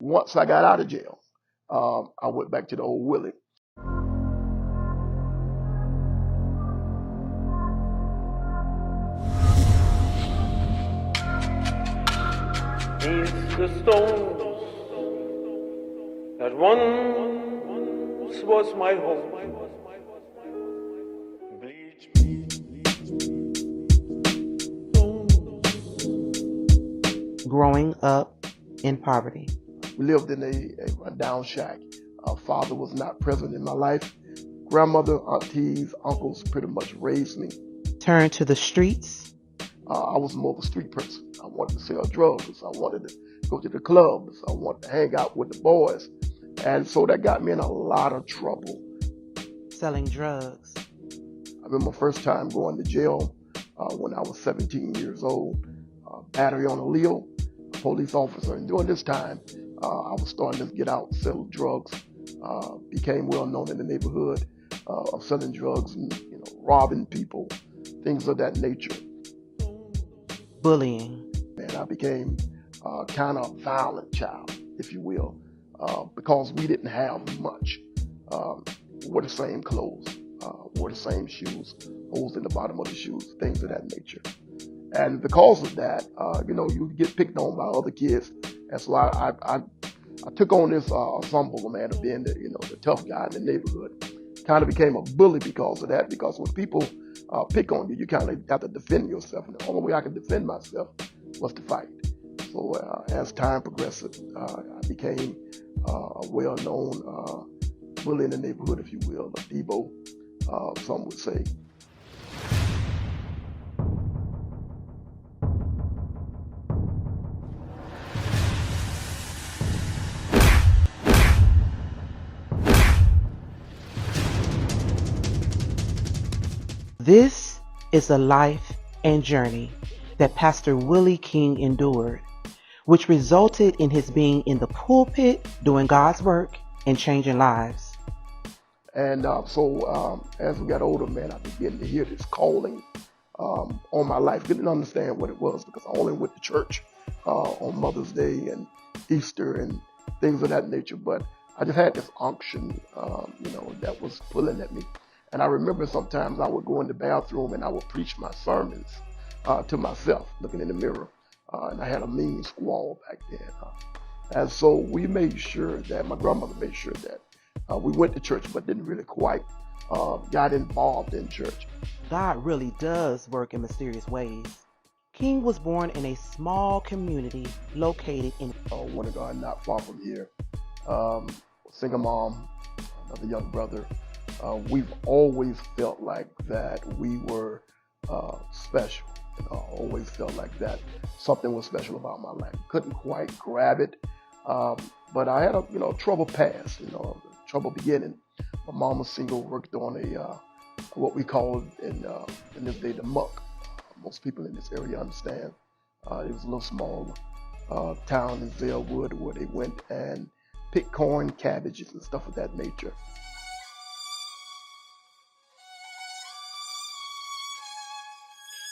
once I got out of jail, I went back to the old Willie. Neath the stones that once was my home, bleach Growing up in poverty. We lived in a rundown shack. Father was not present in my life. Grandmother, aunties, uncles pretty much raised me. Turned to the streets. I was more of a street person. I wanted to sell drugs. I wanted to go to the clubs. I wanted to hang out with the boys. And so that got me in a lot of trouble. Selling drugs. I remember my first time going to jail when I was 17 years old. Battery on a Leo, a police officer. And during this time, I was starting to get out, sell drugs. Became well known in the neighborhood of selling drugs and robbing people, things of that nature. Bullying. And I became kind of a violent child, if you will, because we didn't have much. Wore the same clothes, wore the same shoes, holes in the bottom of the shoes, things of that nature. And because of that, you get picked on by other kids. And so I took on this ensemble, man, of being the tough guy in the neighborhood. Kind of became a bully because of that, because when people pick on you, you kind of have to defend yourself. And the only way I could defend myself was to fight. So as time progressed, I became a well-known bully in the neighborhood, if you will, a Debo, some would say. This is the life and journey that Pastor Willie King endured, which resulted in his being in the pulpit doing God's work and changing lives. And so as we got older, man, I began to hear this calling on my life. Didn't understand what it was because I only went to church on Mother's Day and Easter and things of that nature. But I just had this unction, that was pulling at me. And I remember sometimes I would go in the bathroom and I would preach my sermons to myself, looking in the mirror. And I had a mean squall back then. And so we made sure that, my grandmother made sure that we went to church, but didn't really quite got involved in church. God really does work in mysterious ways. King was born in a small community located in Wintergarden, not far from here. Single mom, another young brother. We've always felt like that we were special. Always felt like that something was special about my life. Couldn't quite grab it, but I had a troubled past. Trouble beginning. My mom was single, worked on a what we call in this day the muck. Most people in this area understand. It was a little small town in Zellwood where they went and picked corn, cabbages, and stuff of that nature.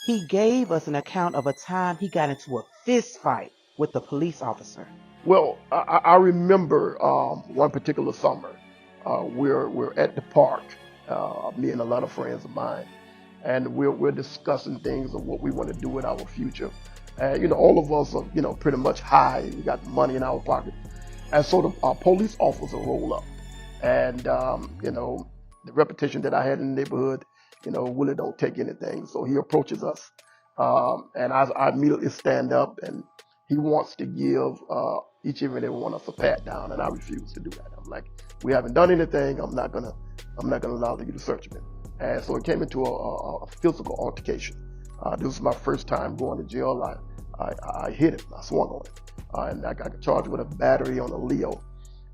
He gave us an account of a time he got into a fist fight with the police officer. Well, I remember one particular summer. We're at the park, me and a lot of friends of mine, and we're discussing things of what we want to do with our future. And all of us are pretty much high. We got money in our pocket, and so the police officer roll up, and the reputation that I had in the neighborhood. Willie don't take anything. So he approaches us, and I immediately stand up, and he wants to give each and every one of us a pat down, and I refuse to do that. I'm like, we haven't done anything. I'm not gonna allow you to search me. And so it came into a physical altercation. This was my first time going to jail. I hit him. I swung on him, and I got charged with a battery on a Leo.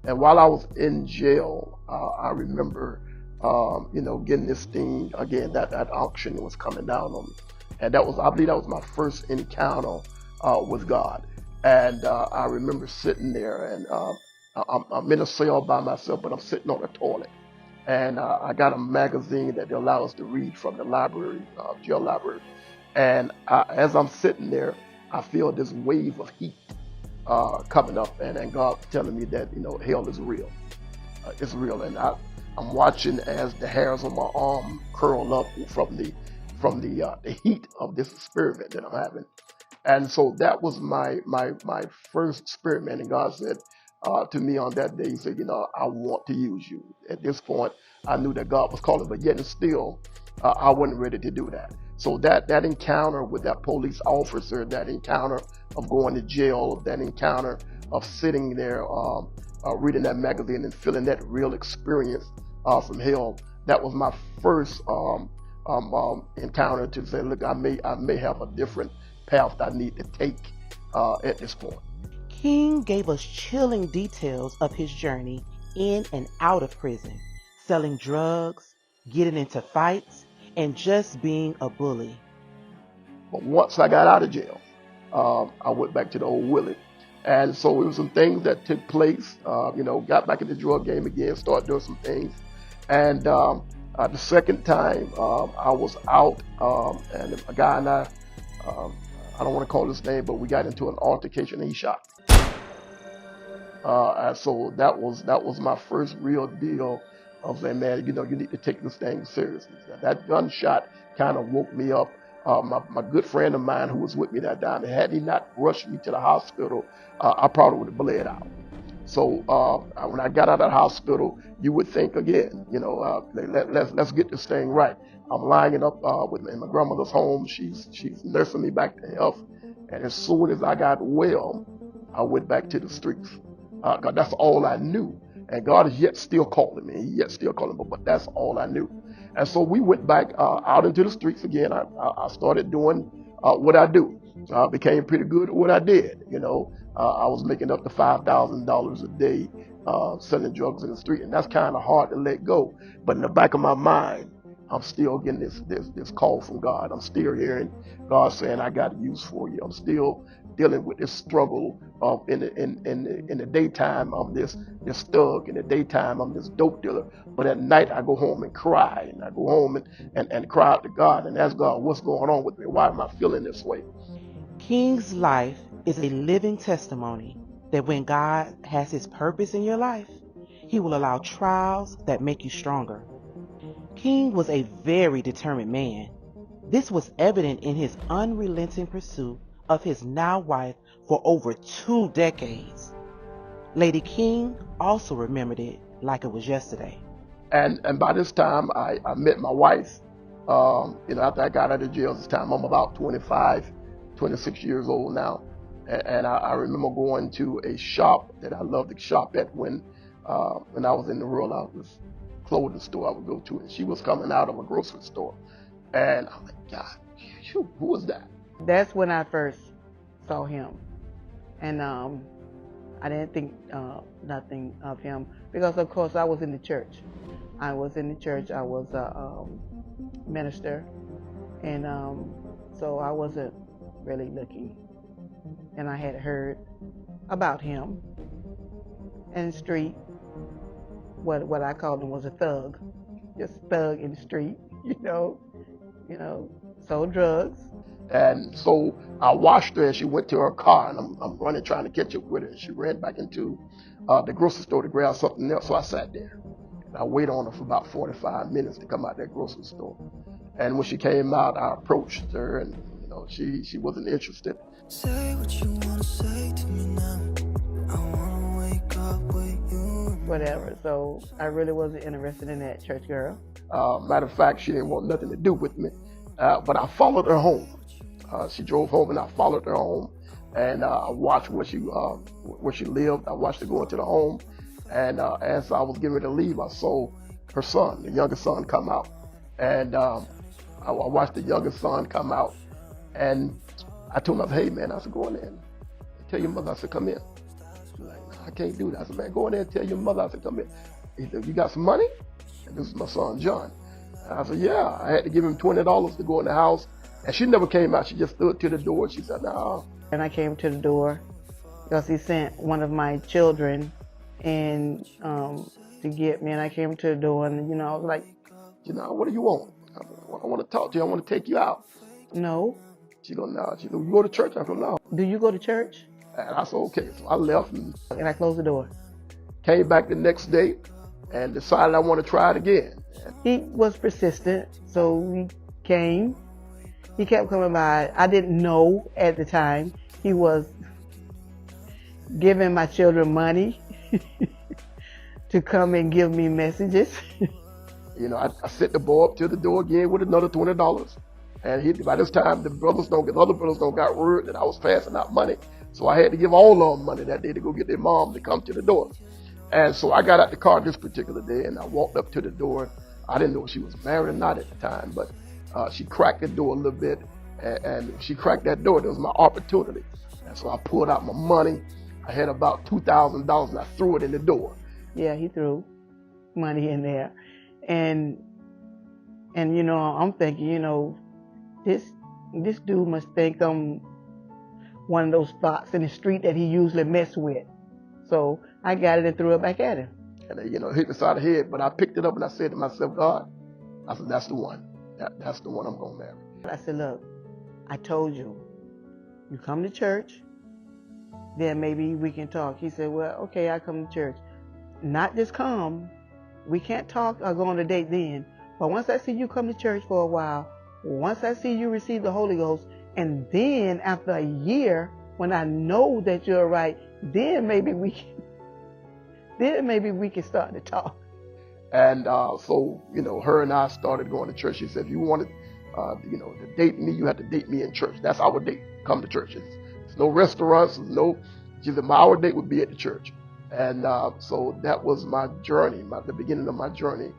And while I was in jail, I remember. Getting this thing again, that auction was coming down on me. And I believe that was my first encounter with God. And I remember sitting there, and I'm in a cell by myself, but I'm sitting on a toilet. And I got a magazine that they allow us to read from the library, jail library. And as I'm sitting there, I feel this wave of heat coming up, and God telling me that hell is real. It's real, and I'm watching as the hairs on my arm curl up from the heat of this experiment that I'm having. And so that was my first experiment. And God said to me on that day, He said, I want to use you. At this point, I knew that God was calling, but yet and still, I wasn't ready to do that. So that encounter with that police officer, that encounter of going to jail, that encounter of sitting there reading that magazine and feeling that real experience from hell, that was my first encounter to say, look, I may have a different path I need to take at this point. King gave us chilling details of his journey in and out of prison, selling drugs, getting into fights, and just being a bully. But once I got out of jail, I went back to the old Willie. And so it was some things that took place, got back in the drug game again, started doing some things. And the second time I was out, and a guy and I don't want to call his name, but we got into an altercation and he shot me. And so that was my first real deal of saying, man, you need to take this thing seriously. That gunshot kind of woke me up. My good friend of mine who was with me that time, had he not rushed me to the hospital, I probably would have bled out. So when I got out of the hospital, you would think again, let's get this thing right. I'm lying up in my grandmother's home. She's nursing me back to health. And as soon as I got well, I went back to the streets. God, that's all I knew. And God is yet still calling me. He yet still calling me, but that's all I knew. And so we went back out into the streets again. I started doing what I do. Became pretty good at what I did. I was making up to $5,000 a day selling drugs in the street, and that's kind of hard to let go. But in the back of my mind, I'm still getting this call from God. I'm still hearing God saying, "I got use for you." I'm still dealing with this struggle in the daytime. I'm this thug. In the daytime, I'm this dope dealer. But at night, I go home and cry, and I go home and cry out to God and ask God, "What's going on with me? Why am I feeling this way?" King's life is a living testimony that when God has His purpose in your life, He will allow trials that make you stronger. King was a very determined man. This was evident in his unrelenting pursuit of his now wife for over 2 decades. Lady King also remembered it like it was yesterday. And by this time, I met my wife. After I got out of jail, this time I'm about 25, 26 years old now. And I remember going to a shop that I loved to shop at when I was in the rural office clothing store I would go to, and she was coming out of a grocery store, and I'm like, God, who was that? That's when I first saw him, and I didn't think nothing of him because, of course, I was in the church. I was a minister, and so I wasn't really looking. And I had heard about him in the street. What I called him was a thug, just thug in the street, sold drugs. And so I watched her as she went to her car, and I'm running trying to catch up with her. And she ran back into the grocery store to grab something else. So I sat there. And I waited on her for about 45 minutes to come out that grocery store. And when she came out, I approached her, and she wasn't interested. Say what you wanna say to me now. I wanna wake up with you. Whatever. So I really wasn't interested in that church girl. Matter of fact, she didn't want nothing to do with me. But I followed her home. She drove home, and I followed her home, and I watched where she lived. I watched her go into the home, and as I was getting ready to leave, I saw her son, the youngest son, come out, and I watched the youngest son come out, and I told him, I said, "Hey man," I said, "Go in there and tell your mother," I said, "Come in." She's like, "No, I can't do that." I said, "Man, go in there and tell your mother," I said, "Come in." He said, "You got some money?" And this is my son John. And I said, "Yeah." I had to give him $20 to go in the house. And she never came out. She just stood to the door. She said, "No." And I came to the door because he sent one of my children in to get me. And I came to the door, and I was like, "What do you want?" I said, "I want to talk to you. I want to take you out." "No." She goes, "No." She goes, "You go to church?" I go, "No." "Do you go to church?" And I said, okay. So I left and I closed the door. came back the next day and decided I want to try it again. He was persistent, so we came. He kept coming by. I didn't know at the time he was giving my children money to come and give me messages. You know, I sent the boy up to the door again with another $20. And by this time, the other brothers don't got word that I was passing out money. So I had to give all of them money that day to go get their mom to come to the door. And so I got out the car this particular day and I walked up to the door. I didn't know if she was married or not at the time, but she cracked the door a little bit. And she cracked that door. That was my opportunity. And so I pulled out my money. I had about $2,000 and I threw it in the door. Yeah, he threw money in there. And you know, I'm thinking, you know, this dude must think I'm one of those spots in the street that he usually mess with. So I got it and threw it back at him. And you know, hit me side of the head, but I picked it up and I said to myself, God, I said, that's the one. That's the one I'm going to marry. I said, look, I told you, you come to church, then maybe we can talk. He said, well, okay, I come to church. Not just come. We can't talk or go on a date then. But once I see you come to church for a while, once I see you receive the Holy Ghost, and then after a year, when I know that you're right, then maybe we can start to talk. And so, you know, her and I started going to church. She said, if you wanted, you know, to date me, you have to date me in church. That's our date. Come to church. It's no restaurants. She said, our date would be at the church. And so that was my journey, the beginning of my journey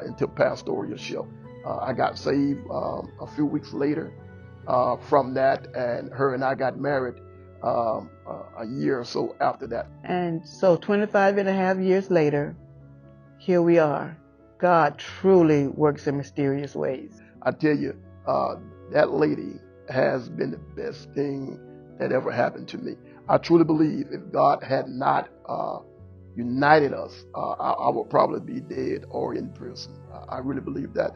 into pastoralship. I got saved a few weeks later from that, and her and I got married a year or so after that. And so 25 and a half years later, here we are. God truly works in mysterious ways. I tell you, that lady has been the best thing that ever happened to me. I truly believe if God had not united us, I would probably be dead or in prison. I really believe that.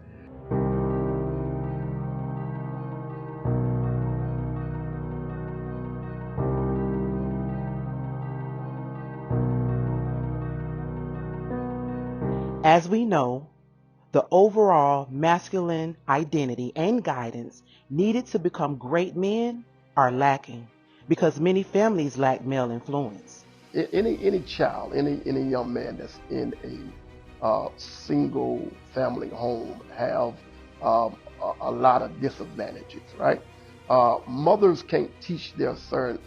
As we know, the overall masculine identity and guidance needed to become great men are lacking because many families lack male influence. Any child, any young man that's in a single family home have a lot of disadvantages, right? Mothers can't teach their sons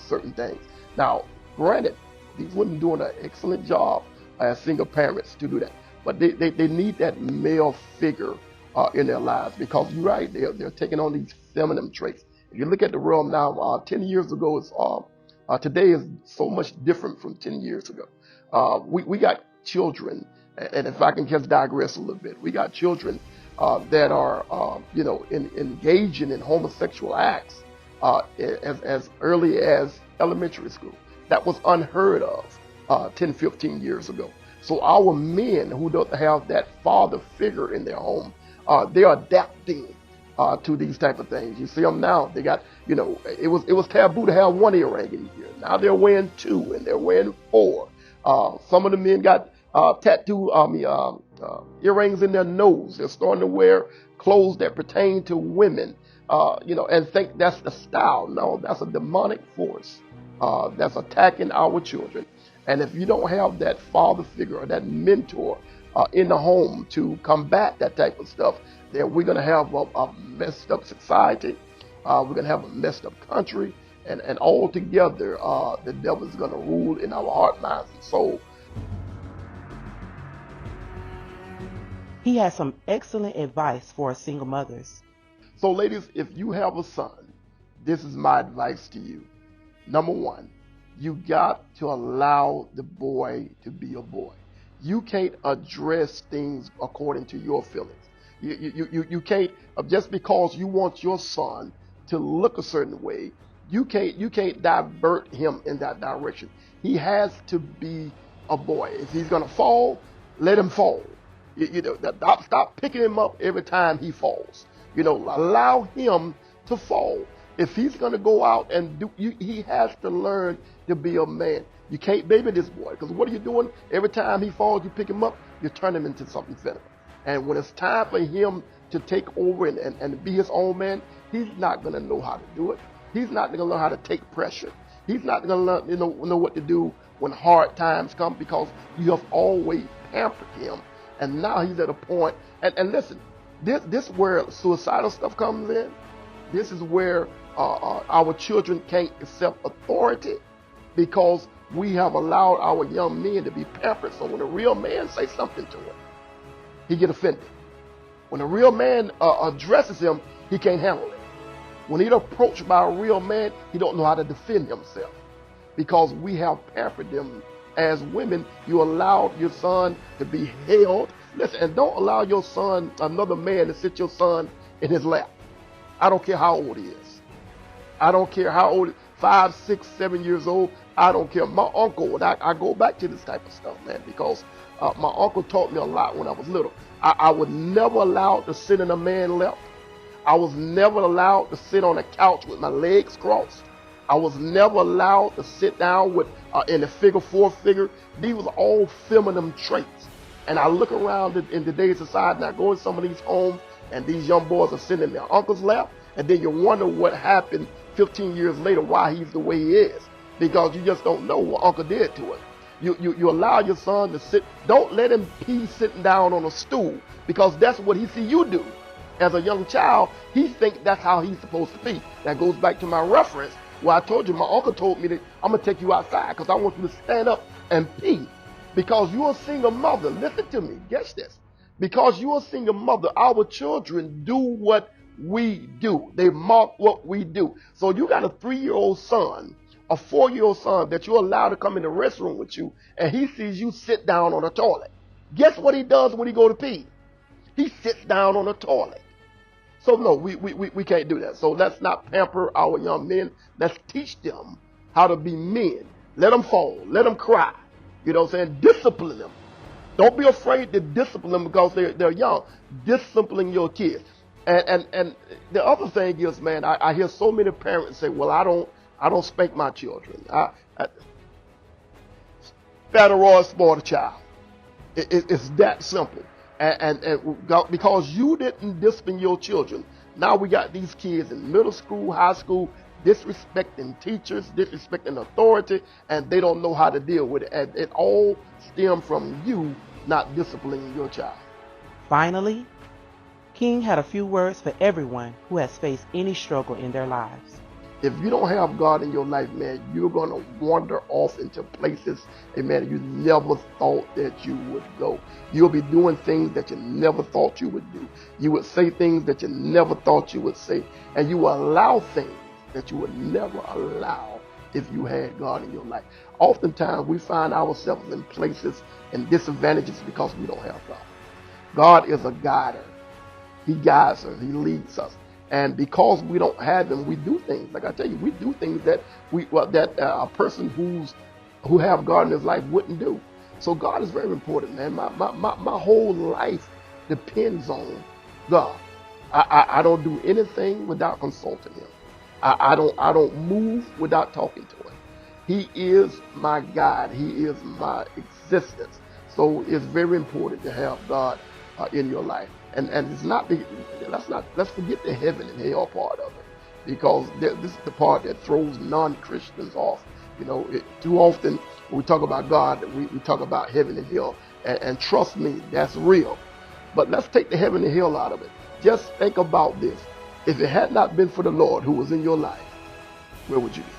certain things. Now, granted, these women doing an excellent job as single parents to do that, but they need that male figure in their lives, because you're right, they're taking on these feminine traits. If you look at the world now, 10 years ago today is so much different from 10 years ago. We got children, and if I can just digress a little bit, we got children that are, engaging in homosexual acts as early as elementary school. That was unheard of 10, 15 years ago. So our men who don't have that father figure in their home, they're adapting to these type of things. You see them now. They got, it was taboo to have one earring in here. Now they're wearing 2 and they're wearing 4. Some of the men got earrings in their nose. They're starting to wear clothes that pertain to women, and think that's the style. No, that's a demonic force that's attacking our children. And if you don't have that father figure or that mentor in the home to combat that type of stuff, then we're going to have a messed up society. We're going to have a messed up country. And altogether, the devil is going to rule in our heart, minds, and soul. He has some excellent advice for single mothers. So ladies, if you have a son, this is my advice to you. Number 1, you got to allow the boy to be a boy. You can't address things according to your feelings. You can't, just because you want your son to look a certain way, you can't divert him in that direction. He has to be a boy. If he's gonna fall, let him fall. Stop picking him up every time he falls. Allow him to fall. If he's going to go out and do, he has to learn to be a man. You can't baby this boy, because what are you doing? Every time he falls, you pick him up, you turn him into something better. And when it's time for him to take over and be his own man, he's not going to know how to do it. He's not going to learn how to take pressure. He's not going to learn, know what to do when hard times come, because you have always pampered him. And now he's at a point, and listen, this is where suicidal stuff comes in. This is where our children can't accept authority, because we have allowed our young men to be pampered. So when a real man says something to him, he get offended. When a real man addresses him, he can't handle it. When he's approached by a real man, he don't know how to defend himself, because we have pampered them. As women, you allowed your son to be held. Listen, and don't allow your son, another man, to sit your son in his lap. I don't care how old he is. I don't care how old, 5, 6, 7 years old. I don't care. My uncle, and I go back to this type of stuff, man, because my uncle taught me a lot when I was little. I was never allowed to sit in a man's lap. I was never allowed to sit on a couch with my legs crossed. I was never allowed to sit down with in a figure 4 figure. These were all feminine traits. And I look around in today's society, and I go in some of these homes, and these young boys are sitting in their uncle's lap, and then you wonder what happened 15 years later, why he's the way he is, because you just don't know what uncle did to him. You allow your son to sit. Don't let him pee sitting down on a stool, because that's what he see you do. As a young child, he thinks that's how he's supposed to be. That goes back to my reference where I told you my uncle told me that I'm going to take you outside because I want you to stand up and pee. Because you're a single mother. Listen to me. Guess this. Because you're a single mother, our children do what we do. They mark what we do. So you got a 3-year-old son, a 4-year-old son that you're allowed to come in the restroom with you, and he sees you sit down on a toilet. Guess what he does when he go to pee? He sits down on a toilet. So no, we can't do that. So let's not pamper our young men. Let's teach them how to be men. Let them fall. Let them cry. You know what I'm saying? Discipline them. Don't be afraid to discipline them because they're young. Discipline your kids. And the other thing is, man, I hear so many parents say, well, I don't spank my children. Federal spoil the child. It's that simple. And because you didn't discipline your children, now we got these kids in middle school, high school, disrespecting teachers, disrespecting authority, and they don't know how to deal with it. And it all stems from you not disciplining your child. Finally, King had a few words for everyone who has faced any struggle in their lives. If you don't have God in your life, man, you're going to wander off into places, amen, you never thought that you would go. You'll be doing things that you never thought you would do. You would say things that you never thought you would say. And you will allow things that you would never allow if you had God in your life. Oftentimes, we find ourselves in places and disadvantages because we don't have God. God is a guider. He guides us. He leads us. And because we don't have him, we do things. Like I tell you, we do things that a person who have God in his life wouldn't do. So God is very important, man. My whole life depends on God. I don't do anything without consulting him. I don't move without talking to him. He is my guide. He is my existence. So it's very important to have God in your life. And it's not let's forget the heaven and hell part of it, because this is the part that throws non-Christians off. You know, too often when we talk about God, we talk about heaven and hell, and trust me, that's real. But let's take the heaven and hell out of it. Just think about this. If it had not been for the Lord who was in your life, where would you be?